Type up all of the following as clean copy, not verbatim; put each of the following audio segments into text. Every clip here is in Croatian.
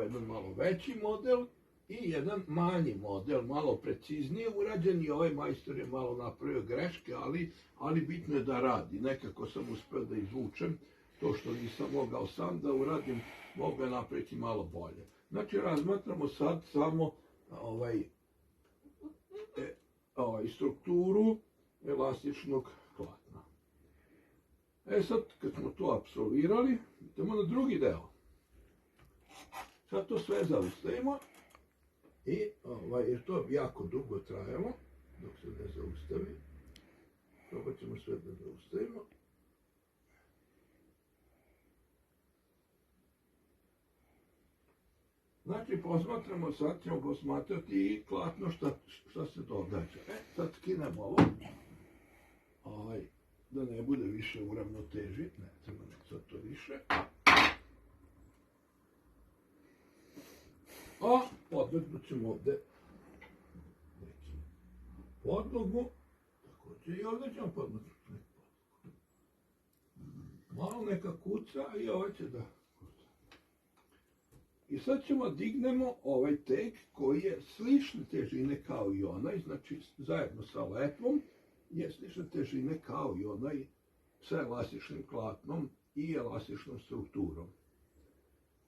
ovaj jedan malo veći model i jedan manji model, malo preciznije urađen i ovaj majstor je malo napravio greške, ali bitno je da radi. Nekako sam uspio da izvučem to što nisam mogao sam da uradim, mogu napraviti malo bolje. Znači razmatramo sad samo strukturu elastičnog platna. Sad kad smo to apsolvirali, idemo na drugi deo. Sad to sve zaustavimo i jer to jako dugo trajalo dok se ne zaustavi. Probat ćemo sve da zaustavimo. Znači posmatramo, sad ćemo posmatrati i klatno šta se događa. Sad skinemo ovo. Da ne bude više u ravnoteži, ne treba sad to više. A podvrgnut ćemo ovde podlogu, također i ovdje ćemo podvrgnuti neku podlogu. Malo neka kuca i ovaj će da kuca. I sad ćemo dignemo ovaj tek koji je slične težine kao i onaj, znači zajedno sa letvom, je slične težine kao i onaj sa elastičnim klatnom i elastičnom strukturom.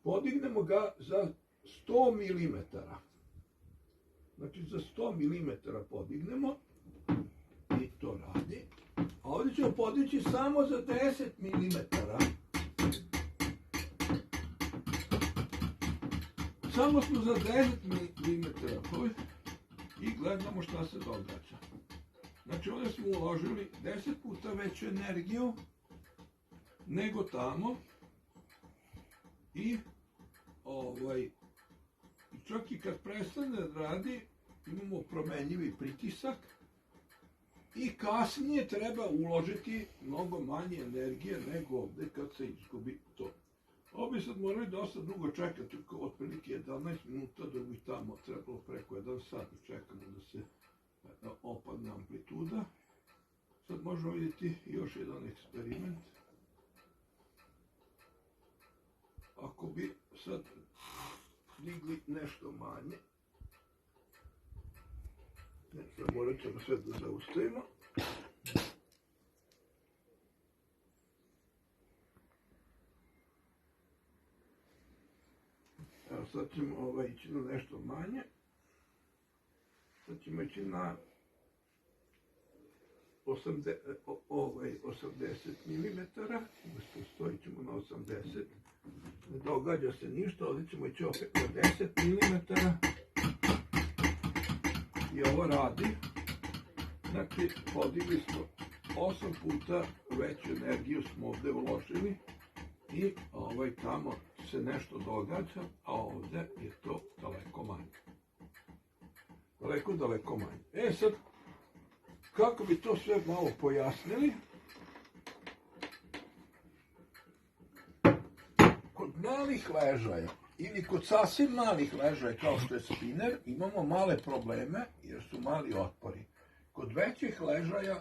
Podignemo ga za 100 mm. Znači za 100 mm podignemo i to radi. A ovdje ćemo podići samo za 10 mm. Samo smo za 10 mm i gledamo šta se događa. Znači ovdje smo uložili 10 puta veću energiju nego tamo i čak i kad prestane da radi imamo promenljivi pritisak i kasnije treba uložiti mnogo manje energije nego ovdje kad se izgubi to. Ovo bi sad morali dosta dugo čekati, otprilike 11 minuta da bi tamo trebalo preko 1 sat da čekamo da se opadne amplituda. Sad možemo vidjeti još jedan eksperiment. Ako bi sad digli nešto manje, sad morat ćemo sve da zaustavimo. Evo sad ćemo ići na nešto manje. Sad ćemo ići na 80 mm, umjesto stojit ćemo na 80. Ne događa se ništa, ovdje ćemo ići opet na 10 mm. I ovo radi. Znači, podigli smo 8 puta veću energiju smo ovdje uložili i tamo se nešto događa, a ovdje je to daleko manje. Daleko manje. Sad, kako bi to sve malo pojasnili, kod malih ležaja ili kod sasvim malih ležaja kao što je spinner imamo male probleme jer su mali otpori. Kod većih ležaja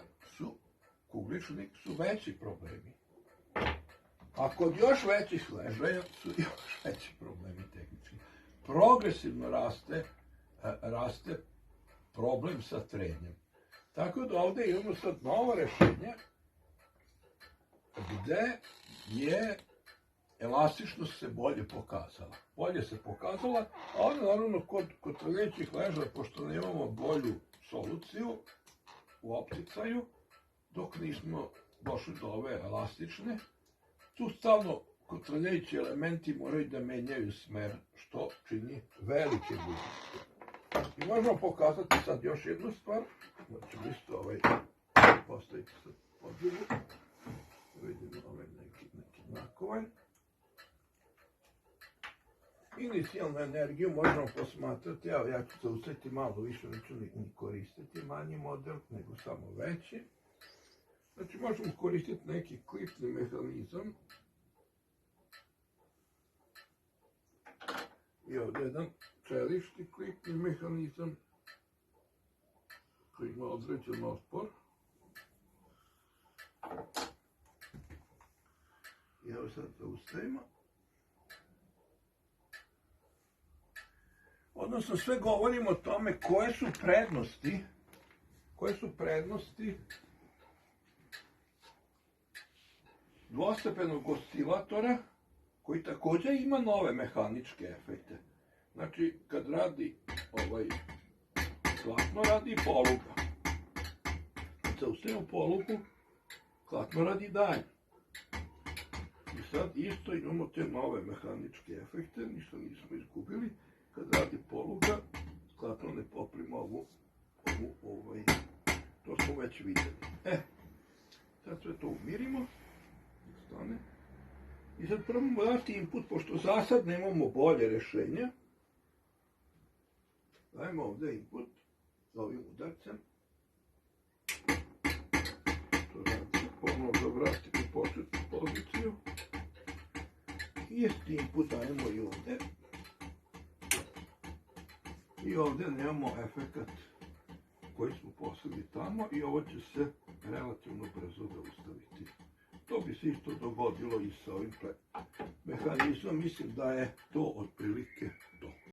kugličnih su veći problemi. A kod još većih ležaja su još veći problemi tehnički. Progresivno raste problem sa trenjem. Tako da ovdje imamo sad novo rešenje gdje je elastičnost se bolje pokazala. A onda naravno kod većih ležaja, pošto nemamo bolju soluciju u opticaju, dok nismo došli do ove elastične, tu stalno kod trljajući elementi moraju da menjaju smer, što čini velike gubitke. I možemo pokazati sad još jednu stvar. Možemo isto postaviti sad podlogu. Vidimo neki nakovanj. Inicijalnu energiju možemo posmatrati, evo ja ću zaustaviti malo više, neću ni koristiti manji model, nego samo veći. Znači možemo koristiti neki klipni mehanizam. I ovdje jedan čelični klipni mehanizam koji ima određen otpor. I evo sad zaustavimo. odnosno sve govorimo o tome koje su prednosti dvostepenog oscilatora koji također ima nove mehaničke efekte. Znači, kad radi klatno radi poluga. Kad zaustavimo polugu, klatno radi dalje. I sad isto imamo te nove mehaničke efekte, ništa nismo izgubili. Kad radi poluga, klatno ne poprima to smo već vidjeli. Sad sve to umirimo. Stane. I sad probamo dati input, pošto za sad nemamo bolje rješenje. Dajmo ovdje input s ovim udarcem. To radi, ponovno da vratimo početnu poziciju. I isti input dajemo i ovdje. I ovdje nemamo efekat koji smo poslali tamo i ovo će se relativno brzo zaustaviti. To bi se isto dogodilo i sa ovim mehanizmom. Mislim da je to otprilike to.